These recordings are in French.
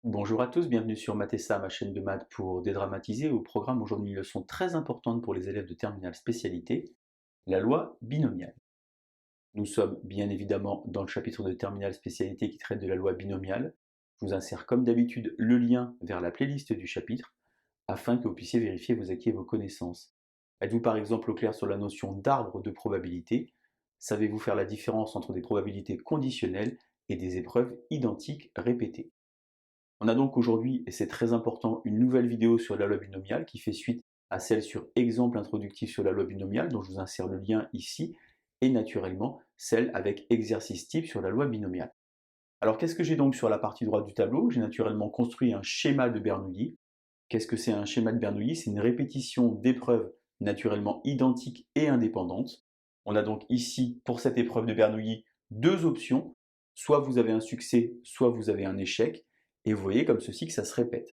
Bonjour à tous, bienvenue sur Mathessa, ma chaîne de maths pour dédramatiser. Au programme aujourd'hui une leçon très importante pour les élèves de terminale spécialité, la loi binomiale. Nous sommes bien évidemment dans le chapitre de terminale spécialité qui traite de la loi binomiale. Je vous insère comme d'habitude le lien vers la playlist du chapitre afin que vous puissiez vérifier vos acquis et vos connaissances. Êtes-vous par exemple au clair sur la notion d'arbre de probabilité? Savez-vous faire la différence entre des probabilités conditionnelles et des épreuves identiques répétées? On a donc aujourd'hui, et c'est très important, une nouvelle vidéo sur la loi binomiale qui fait suite à celle sur exemple introductif sur la loi binomiale, dont je vous insère le lien ici, et naturellement celle avec exercice type sur la loi binomiale. Alors qu'est-ce que j'ai donc sur la partie droite du tableau? J'ai naturellement construit un schéma de Bernoulli. Qu'est-ce que c'est un schéma de Bernoulli? C'est une répétition d'épreuves naturellement identiques et indépendantes. On a donc ici, pour cette épreuve de Bernoulli, deux options. Soit vous avez un succès, soit vous avez un échec. Et vous voyez comme ceci que ça se répète.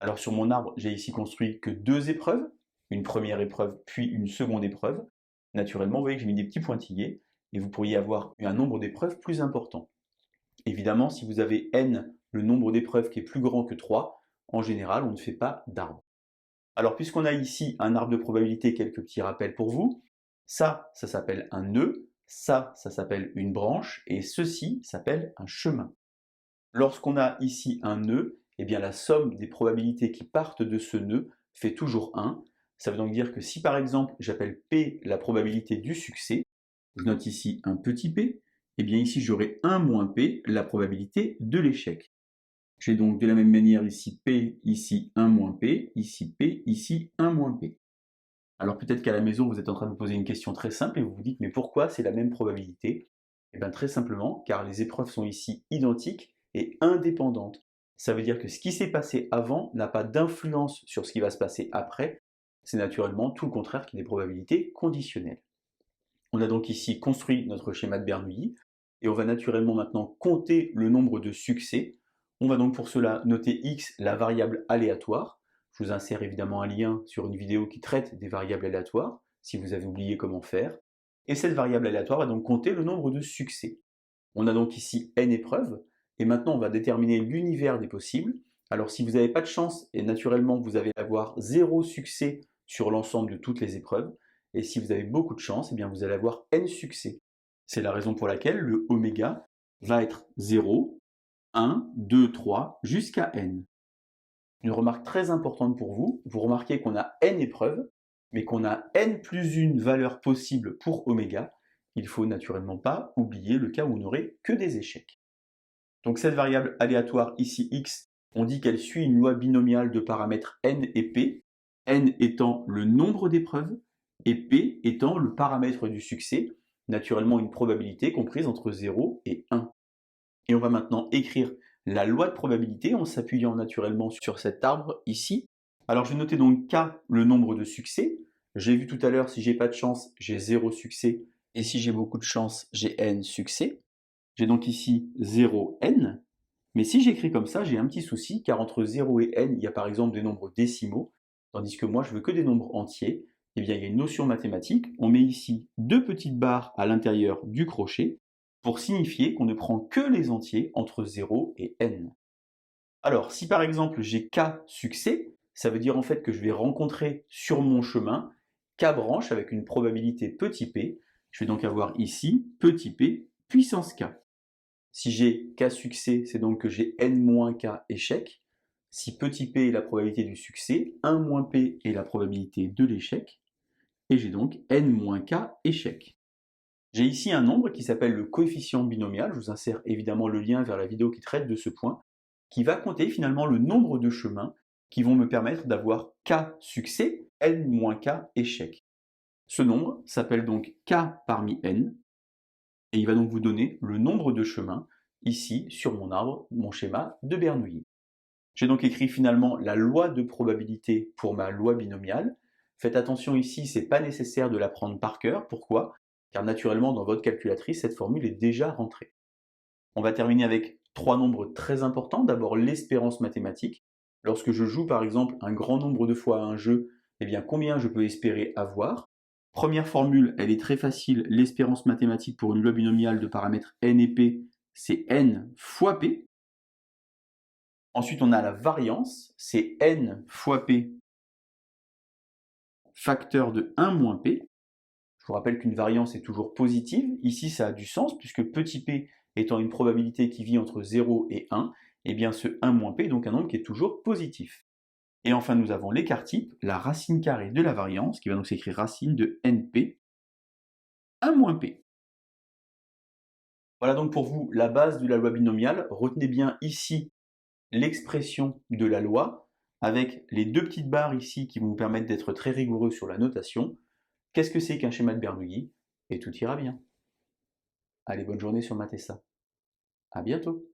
Alors sur mon arbre, j'ai ici construit que deux épreuves, une première épreuve puis une seconde épreuve. Naturellement, vous voyez que j'ai mis des petits pointillés et vous pourriez avoir un nombre d'épreuves plus important. Évidemment, si vous avez n, le nombre d'épreuves qui est plus grand que 3, en général, on ne fait pas d'arbre. Alors puisqu'on a ici un arbre de probabilité, quelques petits rappels pour vous. Ça s'appelle un nœud, ça s'appelle une branche, et ceci s'appelle un chemin. Lorsqu'on a ici un nœud, eh bien la somme des probabilités qui partent de ce nœud fait toujours 1. Ça veut donc dire que si par exemple j'appelle P la probabilité du succès, je note ici un petit p, eh bien ici j'aurai 1 moins p, la probabilité de l'échec. J'ai donc de la même manière ici p, ici 1 moins p, ici p, ici 1 moins p. Alors peut-être qu'à la maison vous êtes en train de vous poser une question très simple et vous vous dites mais pourquoi c'est la même probabilité? Eh bien très simplement car les épreuves sont ici identiques et indépendantes. Ça veut dire que ce qui s'est passé avant n'a pas d'influence sur ce qui va se passer après. C'est naturellement tout le contraire qui est des probabilités conditionnelles. On a donc ici construit notre schéma de Bernoulli et on va naturellement maintenant compter le nombre de succès. On va donc pour cela noter x, la variable aléatoire. Je vous insère évidemment un lien sur une vidéo qui traite des variables aléatoires, si vous avez oublié comment faire. Et cette variable aléatoire va donc compter le nombre de succès. On a donc ici n épreuves, et maintenant on va déterminer l'univers des possibles. Alors si vous n'avez pas de chance, et naturellement vous allez avoir 0 succès sur l'ensemble de toutes les épreuves, et si vous avez beaucoup de chance, eh bien vous allez avoir n succès. C'est la raison pour laquelle le oméga va être 0, 1, 2, 3, jusqu'à n. Une remarque très importante pour vous, vous remarquez qu'on a n épreuves, mais qu'on a n plus une valeur possible pour oméga. Il ne faut naturellement pas oublier le cas où on n'aurait que des échecs. Donc cette variable aléatoire ici x, on dit qu'elle suit une loi binomiale de paramètres n et p, n étant le nombre d'épreuves et p étant le paramètre du succès, naturellement une probabilité comprise entre 0 et 1. Et on va maintenant écrire la loi de probabilité en s'appuyant naturellement sur cet arbre ici. Alors je vais noter donc k, le nombre de succès. J'ai vu tout à l'heure, si j'ai pas de chance, j'ai 0 succès, et si j'ai beaucoup de chance, j'ai n succès. J'ai donc ici 0n, mais si j'écris comme ça, j'ai un petit souci, car entre 0 et n, il y a par exemple des nombres décimaux, tandis que moi je veux que des nombres entiers. Eh bien il y a une notion mathématique, on met ici deux petites barres à l'intérieur du crochet, pour signifier qu'on ne prend que les entiers entre 0 et n. Alors si par exemple j'ai k succès, ça veut dire en fait que je vais rencontrer sur mon chemin k branches avec une probabilité petit p. Je vais donc avoir ici petit p puissance k. Si j'ai k succès, c'est donc que j'ai n moins k échec. Si petit p est la probabilité du succès, 1 moins p est la probabilité de l'échec. Et j'ai donc n moins k échec. J'ai ici un nombre qui s'appelle le coefficient binomial. Je vous insère évidemment le lien vers la vidéo qui traite de ce point, qui va compter finalement le nombre de chemins qui vont me permettre d'avoir k succès, n moins k échec. Ce nombre s'appelle donc k parmi n, et il va donc vous donner le nombre de chemins ici sur mon arbre, mon schéma de Bernoulli. J'ai donc écrit finalement la loi de probabilité pour ma loi binomiale. Faites attention ici, c'est pas nécessaire de l'apprendre par cœur. Pourquoi? Car naturellement, dans votre calculatrice, cette formule est déjà rentrée. On va terminer avec trois nombres très importants. D'abord, l'espérance mathématique. Lorsque je joue par exemple un grand nombre de fois à un jeu, eh bien combien je peux espérer avoir? Première formule, elle est très facile. L'espérance mathématique pour une loi binomiale de paramètres n et p, c'est n fois p. Ensuite, on a la variance, c'est n fois p facteur de 1 moins p. Je vous rappelle qu'une variance est toujours positive. Ici, ça a du sens, puisque petit p étant une probabilité qui vit entre 0 et 1, eh bien ce 1 moins p est donc un nombre qui est toujours positif. Et enfin, nous avons l'écart type, la racine carrée de la variance, qui va donc s'écrire racine de np, 1 moins p. Voilà donc pour vous la base de la loi binomiale. Retenez bien ici l'expression de la loi, avec les deux petites barres ici qui vont vous permettre d'être très rigoureux sur la notation. Qu'est-ce que c'est qu'un schéma de Bernoulli? Et tout ira bien. Allez, bonne journée sur Math et ça. À bientôt.